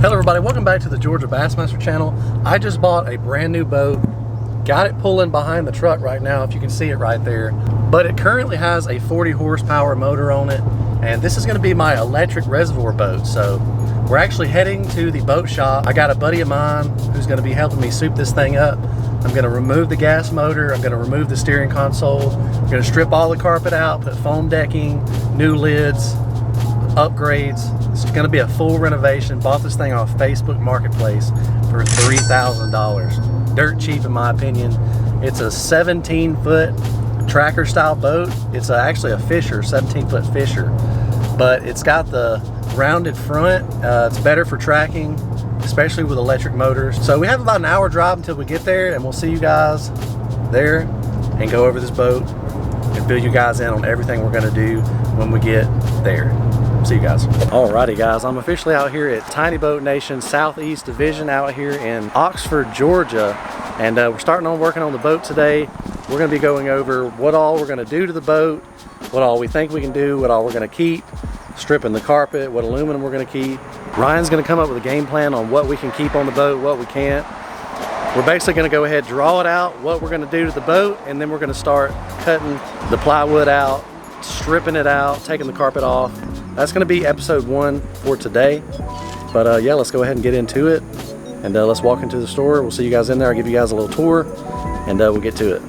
Hello everybody, welcome back to the Georgia Bassmaster channel. I just bought a brand new boat. Got it pulling behind the truck right now, if you can see it right there. But it currently has a 40 horsepower motor on it, and this is going to be my electric reservoir boat. So we're actually heading to the boat shop. I got a buddy of mine who's going to be helping me soup this thing up. I'm going to remove the gas motor, I'm going to remove the steering console, I'm going to strip all the carpet out, put foam decking, new lids, upgrades. It's going to be a full renovation. Bought this thing off Facebook Marketplace for $3,000. Dirt cheap in my opinion. It's a 17-foot tracker style boat. It's actually a Fisher, 17-foot Fisher, but it's got the rounded front. It's better for tracking, especially with electric motors. So we have about an hour drive until we get there, and we'll see you guys there and go over this boat and fill you guys in on everything we're going to do when we get there. See you guys. Alrighty guys, I'm officially out here at Tiny Boat Nation Southeast Division out here in Oxford, Georgia, and we're starting on working on the boat today. We're going to be going over what all we're going to do to the boat, what all we think we can do, what all we're going to keep, stripping the carpet, what aluminum we're going to keep. Ryan's going to come up with a game plan on what we can keep on the boat, what we can't. We're basically going to go ahead, draw it out, what we're going to do to the boat, and then we're going to start cutting the plywood out, stripping it out, taking the carpet off. That's going to be episode 1 for today. But yeah, let's go ahead and get into it, and let's walk into the store. We'll see you guys in there. I'll give you guys a little tour, and we'll get to it.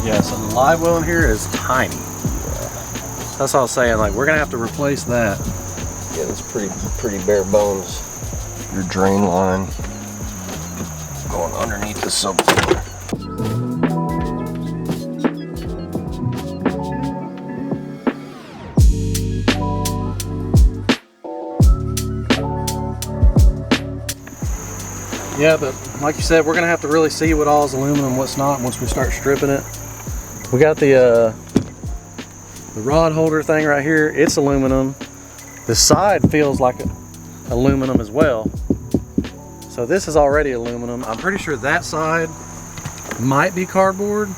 Yeah, so the live well in here is tiny. That's all I was saying, like we're gonna have to replace that. Yeah, that's pretty bare bones. Your drain line going underneath the subfloor. Yeah, but like you said, we're gonna have to really see what all is aluminum, what's not, once we start stripping it. We got the rod holder thing right here. It's aluminum. The side feels like aluminum as well. So this is already aluminum. I'm pretty sure that side might be cardboard.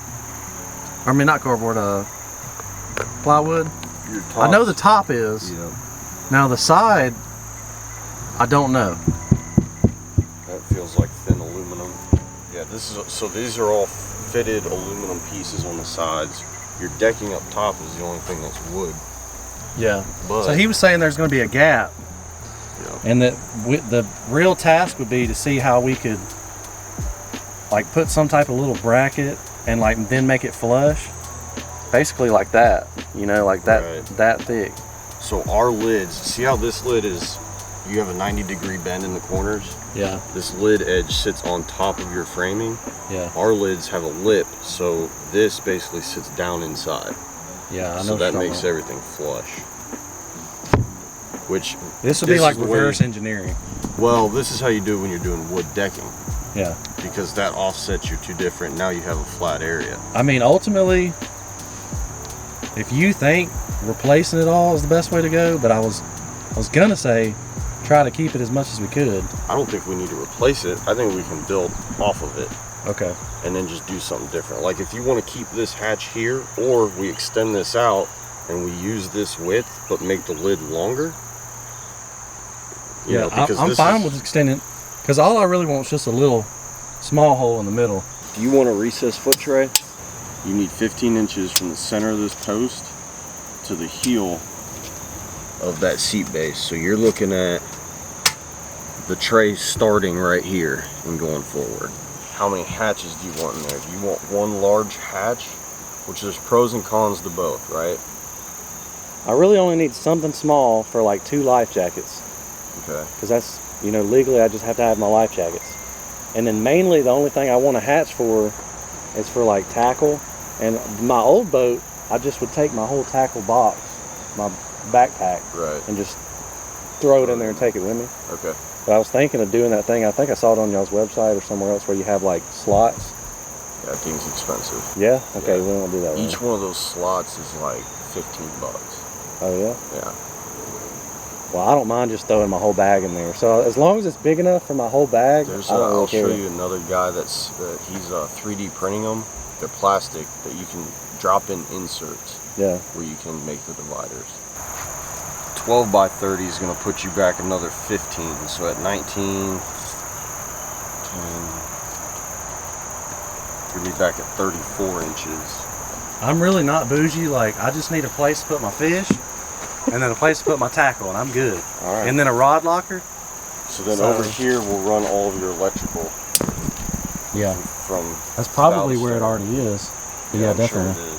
I mean, not cardboard, plywood. I know the top is. Yeah. Now the side, I don't know. That feels like thin aluminum. Yeah, so these are all fitted aluminum pieces on the sides. Your decking up top is the only thing that's wood. Yeah. But, so he was saying there's going to be a gap. Yeah. And that the real task would be to see how we could like put some type of little bracket and like then make it flush. Basically like that, you know, like that, right. That thick. So our lids, see how this lid is, you have a 90-degree bend in the corners? Yeah. This lid edge sits on top of your framing. Yeah. Our lids have a lip, so this basically sits down inside. Yeah, I know. So that makes everything flush. Which this would be like reverse engineering. Well, this is how you do it when you're doing wood decking. Yeah. Because that offsets you two different. Now you have a flat area. I mean, ultimately, if you think replacing it all is the best way to go, but I was gonna say try to keep it as much as we could. I don't think we need to replace it. I think we can build off of it. Okay. And then just do something different. Like if you want to keep this hatch here, or we extend this out and we use this width but make the lid longer. Yeah, I'm fine with extending, because all I really want is just a little small hole in the middle. Do you want a recessed foot tray? You need 15 inches from the center of this post to the heel of that seat base. So you're looking at the tray starting right here and going forward. How many hatches do you want in there? Do you want one large hatch? Which there's pros and cons to both, right? I really only need something small for like 2 life jackets. Okay. Because that's, you know, legally I just have to have my life jackets. And then mainly the only thing I want a hatch for is for like tackle. And my old boat, I just would take my whole tackle box, my backpack, right, and just throw it in there and take it with me. Okay. But I was thinking of doing that thing. I think I saw it on y'all's website or somewhere else where you have like slots. Yeah, I think it's expensive. Yeah? Okay, yeah. We won't do that. Each one of those slots is like $15. Oh yeah? Yeah. Well, I don't mind just throwing my whole bag in there. So as long as it's big enough for my whole bag, I'll show you another guy he's 3D printing them. They're plastic that you can drop in inserts. Yeah. Where you can make the dividers. 12 by 30 is going to put you back another 15. So at 19, 10, you're going to be back at 34 inches. I'm really not bougie. Like, I just need a place to put my fish and then a place to put my tackle, and I'm good. All right. And then a rod locker. So then over here we'll run all of your electrical. Yeah. From that's probably where it already is. Yeah, definitely. Sure it is.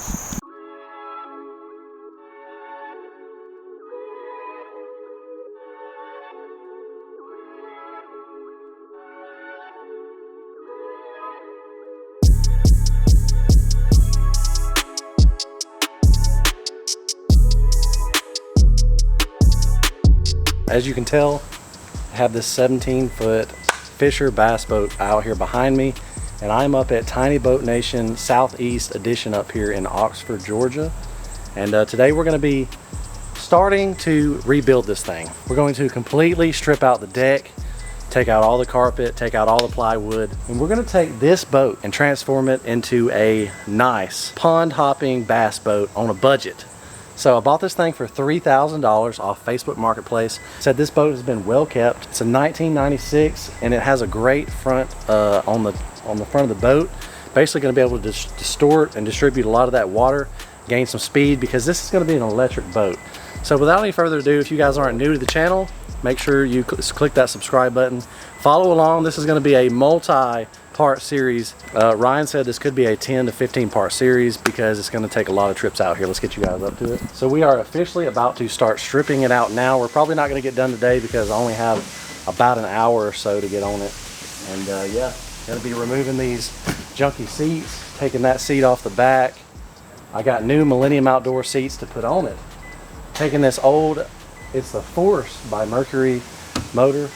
As you can tell, I have this 17-foot Fisher bass boat out here behind me, and I'm up at Tiny Boat Nation Southeast Edition up here in Oxford, Georgia. And today we're going to be starting to rebuild this thing. We're going to completely strip out the deck, take out all the carpet, take out all the plywood, and we're going to take this boat and transform it into a nice pond hopping bass boat on a budget. So I bought this thing for $3,000 off Facebook Marketplace. Said this boat has been well kept. It's a 1996 and it has a great front on the front of the boat. Basically going to be able to distort and distribute a lot of that water, gain some speed, because this is going to be an electric boat. So without any further ado, if you guys aren't new to the channel, make sure you click that subscribe button. Follow along. This is going to be a multi-part series. Ryan said this could be a 10 to 15 part series because it's going to take a lot of trips out here. Let's get you guys up to it. So we are officially about to start stripping it out now. We're probably not going to get done today because I only have about an hour or so to get on it. And yeah, going to be removing these junky seats, taking that seat off the back. I got new Millennium Outdoor seats to put on it. Taking this old, it's the Force by Mercury motor.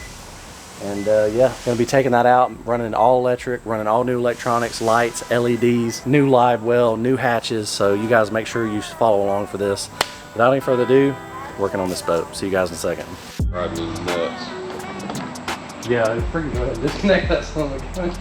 And yeah, gonna be taking that out, running all electric, running all new electronics, lights, LEDs, new live well, new hatches. So you guys make sure you follow along for this. Without any further ado, working on this boat. See you guys in a second. Drive me nuts. Yeah, it's pretty good. Disconnect that son of a gun.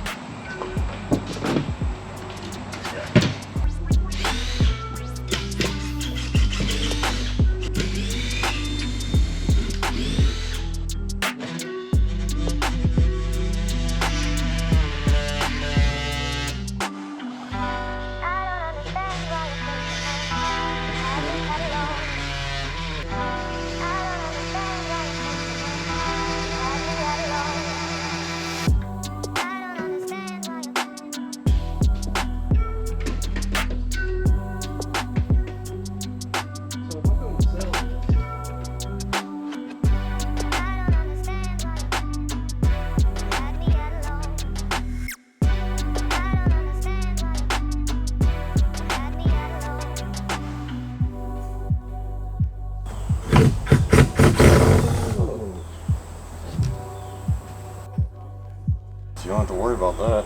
You don't have to worry about that.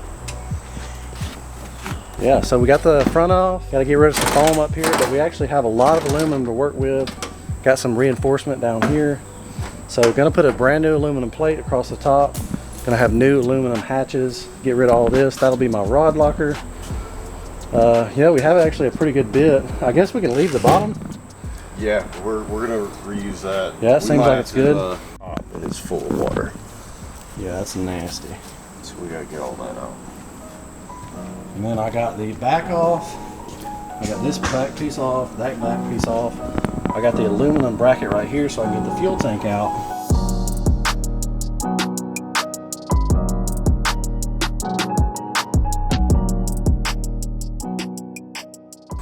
Yeah, so we got the front off. Got to get rid of some foam up here, but we actually have a lot of aluminum to work with. Got some reinforcement down here. So we're gonna put a brand new aluminum plate across the top. Gonna have new aluminum hatches. Get rid of all this. That'll be my rod locker. Yeah, we have actually a pretty good bit. I guess we can leave the bottom. Yeah, we're gonna reuse that. Yeah, it seems like it's good. It's full of water. Yeah, that's nasty. So we gotta get all that out. And then I got the back off. I got this back piece off, that back piece off. I got the aluminum bracket right here so I can get the fuel tank out.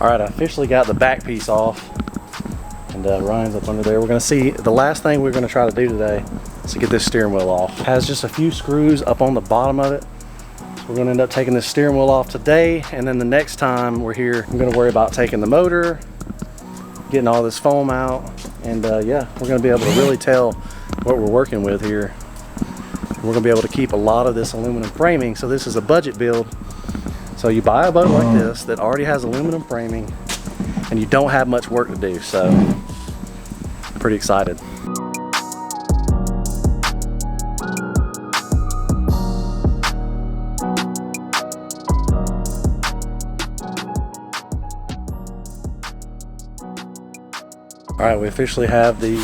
Alright, I officially got the back piece off. And Ryan's up under there. We're going to see, the last thing we're going to try to do today is to get this steering wheel off. It has just a few screws up on the bottom of it. We're going to end up taking this steering wheel off today, and then the next time we're here, I'm going to worry about taking the motor, getting all this foam out, and yeah, we're going to be able to really tell what we're working with here. We're going to be able to keep a lot of this aluminum framing, so this is a budget build. So you buy a boat like this that already has aluminum framing, and you don't have much work to do, so I'm pretty excited. All right, we officially have the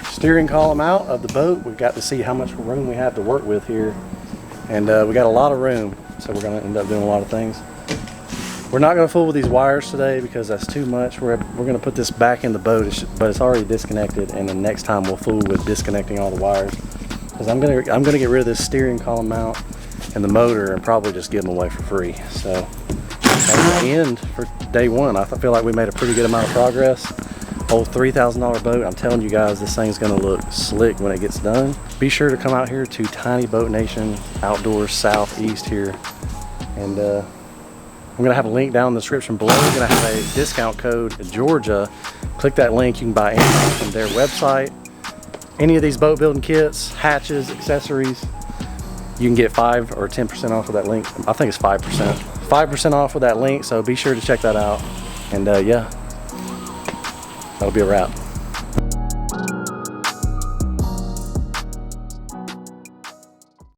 steering column out of the boat. We've got to see how much room we have to work with here. And we got a lot of room, so we're gonna end up doing a lot of things. We're not gonna fool with these wires today because that's too much. We're gonna put this back in the boat, but it's already disconnected, and then next time we'll fool with disconnecting all the wires. Because I'm gonna get rid of this steering column mount and the motor and probably just give them away for free. So that's the end for day one. I feel like we made a pretty good amount of progress. Old $3,000 boat. I'm telling you guys, this thing's gonna look slick when it gets done. Be sure to come out here to Tiny Boat Nation Outdoors Southeast here. And I'm gonna have a link down in the description below. I'm gonna have a discount code Georgia. Click that link, you can buy anything from their website. Any of these boat building kits, hatches, accessories, you can get 5 or 10% off with that link. I think it's 5%. 5% off with that link, so be sure to check that out. And yeah, that'll be a wrap.